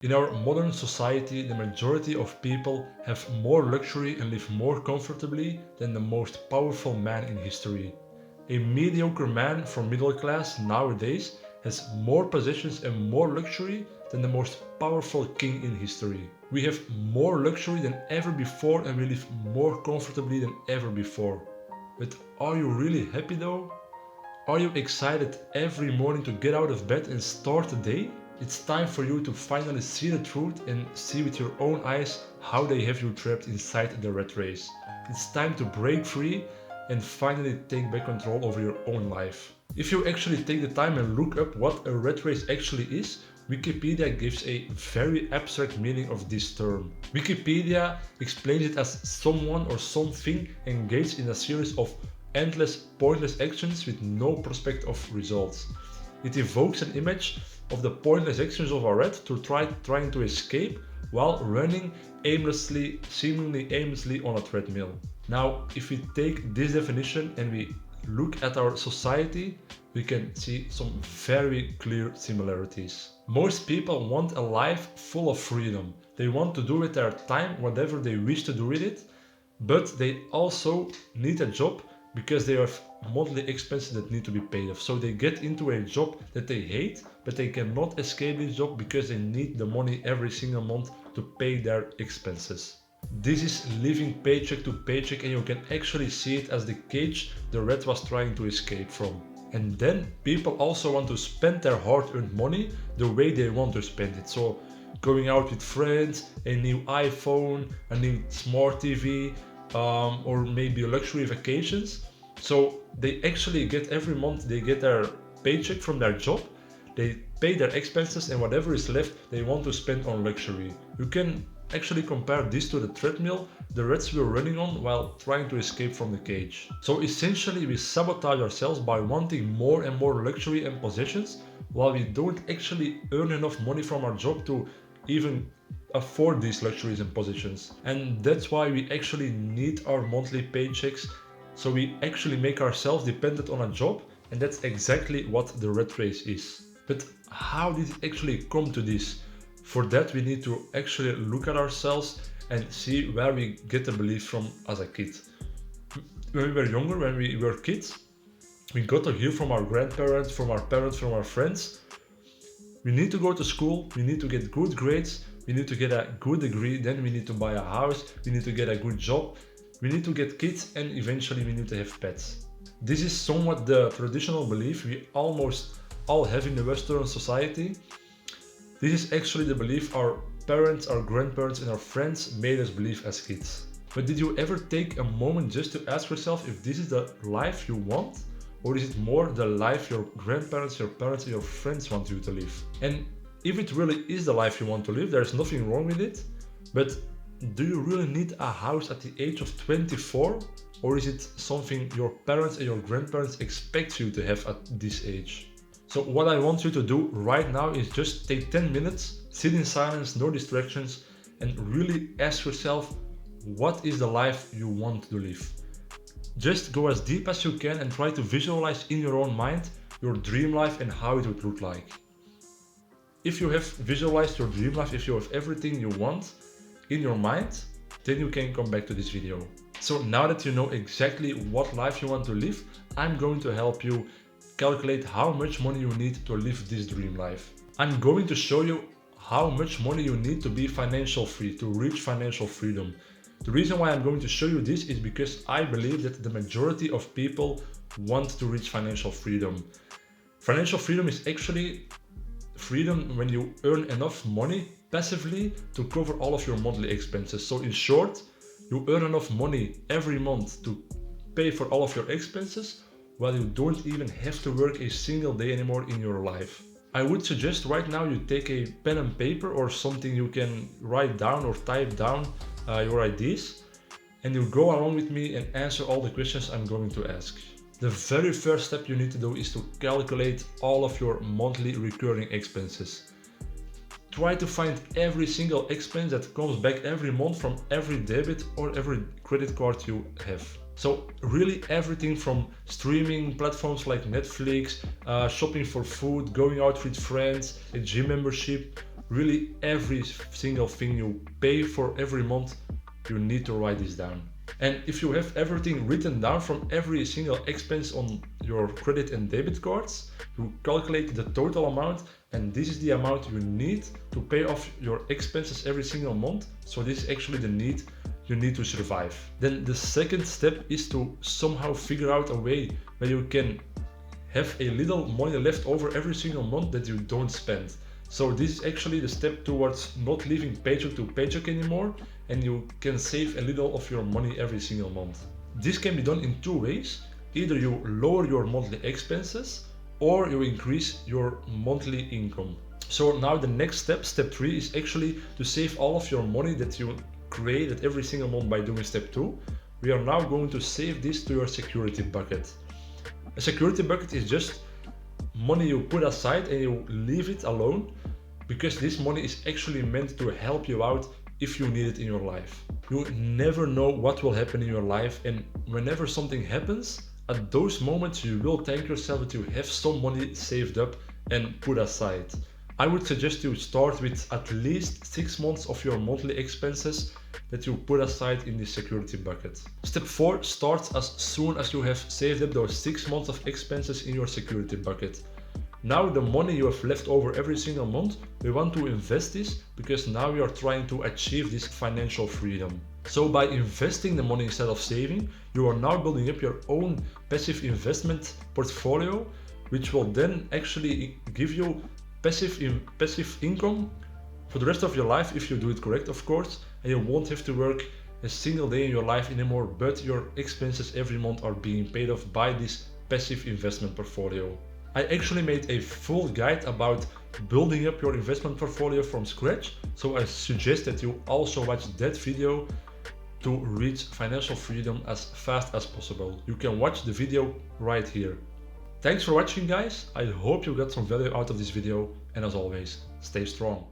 In our modern society, the majority of people have more luxury and live more comfortably than the most powerful man in history. A mediocre man from middle class nowadays has more possessions and more luxury than the most powerful king in history. We have more luxury than ever before and we live more comfortably than ever before. But are you really happy though? Are you excited every morning to get out of bed and start the day? It's time for you to finally see the truth and see with your own eyes how they have you trapped inside the rat race. It's time to break free and finally take back control over your own life. If you actually take the time and look up what a rat race actually is, Wikipedia gives a very abstract meaning of this term. Wikipedia explains it as someone or something engaged in a series of endless pointless actions with no prospect of results. It evokes an image of the pointless actions of a rat trying to escape while running aimlessly, seemingly aimlessly on a treadmill. Now, if we take this definition and we look at our society, we can see some very clear similarities. Most people want a life full of freedom. They want to do with their time whatever they wish to do with it, but they also need a job because they have monthly expenses that need to be paid off. So they get into a job that they hate, but they cannot escape this job because they need the money every single month to pay their expenses. This is living paycheck to paycheck, and you can actually see it as the cage the rat was trying to escape from. And then people also want to spend their hard-earned money the way they want to spend it. So going out with friends, a new iPhone, a new smart TV, or maybe luxury vacations. So they actually get every month they get their paycheck from their job, they pay their expenses, and whatever is left they want to spend on luxury. You can actually compare this to the treadmill the rats were running on while trying to escape from the cage. So essentially we sabotage ourselves by wanting more and more luxury and possessions while we don't actually earn enough money from our job to even afford these luxuries and positions. And that's why we actually need our monthly paychecks, so we actually make ourselves dependent on a job, and that's exactly what the rat race is. But how did it actually come to this? For that we need to actually look at ourselves and see where we get the belief from as a kid. When we were younger, when we were kids, we got to hear from our grandparents, from our parents, from our friends, we need to go to school, we need to get good grades, we need to get a good degree, then we need to buy a house, we need to get a good job, we need to get kids, and eventually we need to have pets. This is somewhat the traditional belief we almost all have in the Western society. This is actually the belief our parents, our grandparents, and our friends made us believe as kids. But did you ever take a moment just to ask yourself if this is the life you want? Or is it more the life your grandparents, your parents, and your friends want you to live? And if it really is the life you want to live, there's nothing wrong with it. But do you really need a house at the age of 24? Or is it something your parents and your grandparents expect you to have at this age? So what I want you to do right now is just take 10 minutes, sit in silence, no distractions, and really ask yourself, what is the life you want to live? Just go as deep as you can and try to visualize in your own mind your dream life and how it would look like. If you have visualized your dream life, if you have everything you want in your mind, then you can come back to this video. So now that you know exactly what life you want to live, I'm going to help you calculate how much money you need to live this dream life. I'm going to show you how much money you need to be financial free, to reach financial freedom. The reason why I'm going to show you this is because I believe that the majority of people want to reach financial freedom. Financial freedom is actually freedom when you earn enough money passively to cover all of your monthly expenses. So in short, you earn enough money every month to pay for all of your expenses while you don't even have to work a single day anymore in your life. I would suggest right now you take a pen and paper or something you can write down or type down your ideas, and you go along with me and answer all the questions I'm going to ask. The very first step you need to do is to calculate all of your monthly recurring expenses. Try to find every single expense that comes back every month from every debit or every credit card you have. So really everything from streaming platforms like Netflix, shopping for food, going out with friends, a gym membership, Really, every single thing you pay for every month, you need to write this down. And if you have everything written down from every single expense on your credit and debit cards, you calculate the total amount, and this is the amount you need to pay off your expenses every single month. So this is actually the need you need to survive. Then the second step is to somehow figure out a way where you can have a little money left over every single month that you don't spend. So this is actually the step towards not living paycheck to paycheck anymore, and you can save a little of your money every single month. This can be done in two ways. Either you lower your monthly expenses or you increase your monthly income. So now the next step, step 3, is actually to save all of your money that you created every single month by doing step 2. We are now going to save this to your security bucket. A security bucket is just money you put aside and you leave it alone, because this money is actually meant to help you out if you need it in your life. You never know what will happen in your life, and whenever something happens, at those moments you will thank yourself that you have some money saved up and put aside. I would suggest you start with at least 6 months of your monthly expenses that you put aside in this security bucket. Step 4 starts as soon as you have saved up those 6 months of expenses in your security bucket. Now the money you have left over every single month, we want to invest this, because now we are trying to achieve this financial freedom. So by investing the money instead of saving, you are now building up your own passive investment portfolio, which will then actually give you passive income for the rest of your life if you do it correct, of course, and you won't have to work a single day in your life anymore, but your expenses every month are being paid off by this passive investment portfolio. I actually made a full guide about building up your investment portfolio from scratch, so I suggest that you also watch that video to reach financial freedom as fast as possible. You can watch the video right here. Thanks for watching, guys. I hope you got some value out of this video, and as always, stay strong.